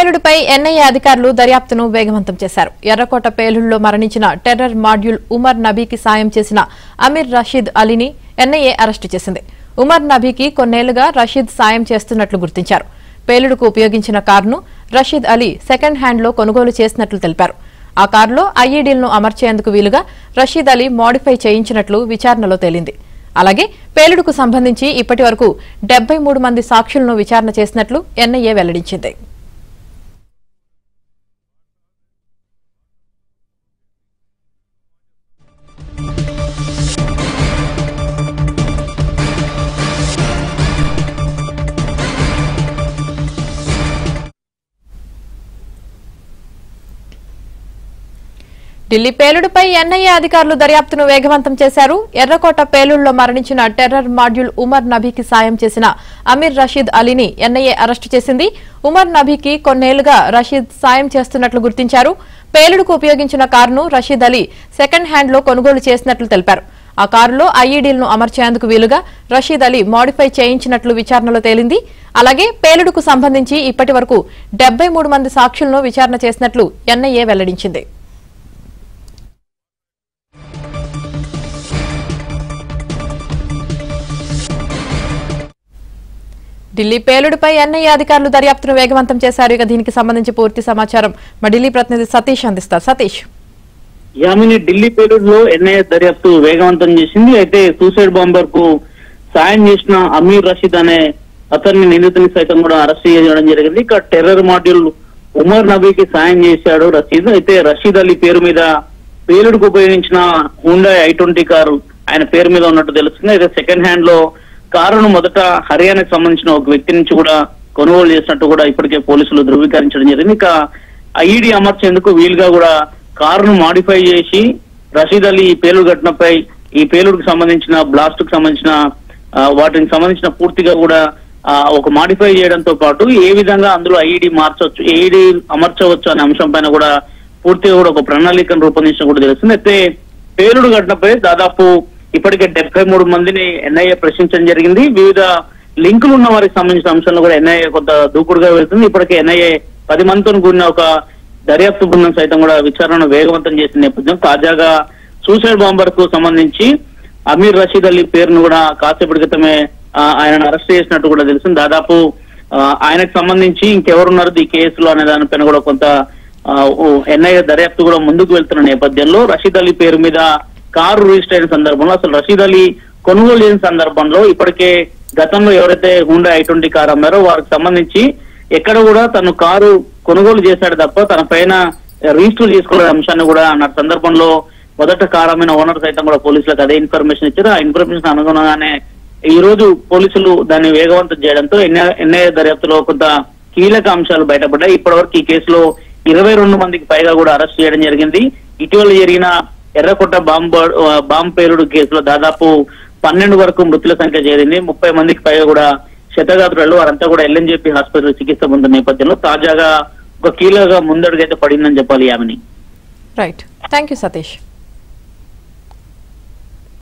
పేలుడుపై NIA అధికారులు దర్యాప్తును వేగవంతం చేశారు. ఎర్రకోట పేలుడులో మరణించిన టెర్రర్ మాడ్యూల్ ఉమర్ నబీకి సాయం చేసిన అమీర్ రషీద్ అలీని ఎన్ఐఏ అరెస్టు చేసింది. ఉమర్ నబీకి కొన్నేళ్లుగా రషీద్ సాయం చేస్తున్నట్లు గుర్తించారు. పేలుడుకు ఉపయోగించిన కారును రషీద్ అలీ సెకండ్ హ్యాండ్లో కొనుగోలు చేసినట్లు తెలిపారు. ఆ కారులో ఐఈడీలను అమర్చేందుకు వీలుగా రషీద్ అలీ మోడిఫై చేయించినట్లు విచారణలో తేలింది. అలాగే పేలుడుకు సంబంధించి ఇప్పటి వరకు 73 మంది సాక్షులను విచారణ చేసినట్లు ఎన్ఐఏ వెల్లడించింది. ఢిల్లీ పేలుడుపై ఎన్ఐఏ అధికారులు దర్యాప్తును వేగవంతం చేశారు. ఎర్రకోట పేలుడులో మరణించిన టెర్రర్ మాడ్యూల్ ఉమర్ నబీకి సాయం చేసిన అమీర్ రషీద్ అలీని ఎన్ఐఏ అరెస్టు చేసింది. ఉమర్ నబీకి కొన్నేళ్లుగా రషీద్ సాయం చేస్తున్నట్లు గుర్తించారు. పేలుడుకు ఉపయోగించిన కారును రషీద్ అలీ సెకండ్ హ్యాండ్లో కొనుగోలు చేసినట్లు తెలిపారు. ఆ కారులో ఐఈడీలను అమర్చేందుకు వీలుగా రషీద్ అలీ మోడిఫై చేయించినట్లు విచారణలో తేలింది. అలాగే పేలుడుకు సంబంధించి ఇప్పటి వరకు 73 మంది సాక్షులను విచారణ చేసినట్లు ఎన్ఐఏ వెల్లడించింది. ఢిల్లీ పేలుడుపై ఎన్ఐఏ అధికారులు దర్యాప్తును వేగవంతం చేశారు. ఇక దీనికి సంబంధించి పూర్తి సమాచారం మా ఢిల్లీ ప్రతినిధి సతీష్ అందిస్తారు. సతీష్, యామిని, ఢిల్లీ పేలుడులో ఎన్ఐఏ దర్యాప్తు వేగవంతం చేసింది. అయితే సూసైడ్ బాంబర్ కు సాయం చేసిన అమీర్ రషీద్ అనే అతన్ని నిందితుని సైతం కూడా అరెస్ట్ చేయడం జరిగింది. ఇక టెర్రర్ మాడ్యూల్ ఉమర్ నబీకి సాయం చేశాడు రషీద్. అయితే రషీద్ అలీ పేరు మీద పేలుడుకు ఉపయోగించిన హుండాయ్ i20 కారు ఆయన పేరు మీద ఉన్నట్టు తెలుస్తుంది. అయితే సెకండ్ హ్యాండ్ లో కారును మొదట హర్యానాకు సంబంధించిన ఒక వ్యక్తి నుంచి కూడా కొనుగోలు చేసినట్టు కూడా ఇప్పటికే పోలీసులు ధృవీకరించడం జరిగింది. ఇక ఐఈడీ అమర్చేందుకు వీలుగా కూడా కారును మాడిఫై చేసి రషీద్ అలీ ఈ పేలుడు ఘటనపై ఈ పేలుడుకు సంబంధించిన బ్లాస్ట్ కు సంబంధించిన వాటికి సంబంధించిన పూర్తిగా కూడా ఒక మాడిఫై చేయడంతో పాటు ఏ విధంగా అందులో ఐఈడీ మార్చవచ్చు, ఐఈడీ అమర్చవచ్చు అనే అంశం పైన కూడా పూర్తిగా కూడా ఒక ప్రణాళికను రూపొందించడం కూడా తెలుస్తుంది. అయితే పేలుడు ఘటనపై దాదాపు ఇప్పటికే 73 మందిని ఎన్ఐఏ ప్రశ్నించడం జరిగింది. వివిధ లింకులు ఉన్న వారికి సంబంధించిన అంశాలను కూడా ఎన్ఐఏ కొంత దూకుడుగా వెళ్తుంది. ఇప్పటికే ఎన్ఐఏ 10 మందితో కూడిన ఒక దర్యాప్తు బృందం సైతం కూడా విచారణను వేగవంతం చేసిన నేపథ్యం తాజాగా సూసైడ్ బాంబర్ కు సంబంధించి అమీర్ రషీద్ అలీ పేరును కూడా కాసేపటి క్రితమే ఆయనను అరెస్ట్ చేసినట్టు కూడా తెలిసింది. దాదాపు ఆయనకు సంబంధించి ఇంకెవరున్నారు ఈ కేసులో అనే దానిపైన కూడా కొంత ఎన్ఐఏ దర్యాప్తు కూడా ముందుకు వెళ్తున్న నేపథ్యంలో రషీద్ అలీ పేరు మీద కారు రిజిస్టర్ అయిన సందర్భంలో అసలు రషీద్ అలీ కొనుగోలు చేసిన సందర్భంలో ఇప్పటికే గతంలో ఎవరైతే హుండాయ్ i20 కారు అమ్మారో వారికి సంబంధించి ఎక్కడ కూడా తను కారు కొనుగోలు చేశాడు తప్ప తన పైన రిజిస్టర్ చేసుకునే అంశాన్ని కూడా అన్న సందర్భంలో మొదట కారు అమ్మిన ఓనర్ సైతం కూడా పోలీసులకు అదే ఇన్ఫర్మేషన్ ఇచ్చారు. ఆ ఇన్ఫర్మేషన్ అనుగుణంగానే ఈ రోజు పోలీసులు దాన్ని వేగవంతం చేయడంతో ఎన్ఐఏ దర్యాప్తులో కొంత కీలక అంశాలు బయటపడ్డాయి. ఇప్పటివరకు ఈ కేసులో 22 మందికి పైగా కూడా అరెస్ట్ చేయడం జరిగింది. ఇటీవల జరిగిన ఎర్రకోట బాంబ్ పేలుడు కేసులో దాదాపు 12 వరకు మృతుల సంఖ్య చేరింది. 30 మందికి పైగా కూడా క్షతగాత్రులు వారంతా కూడా ఎల్ఎన్జేపీ హాస్పిటల్ చికిత్స పొందిన నేపథ్యంలో తాజాగా ఒక కీలక ముందడుగైతే పడిందని చెప్పాలి. Yamini, right, thank you Satish.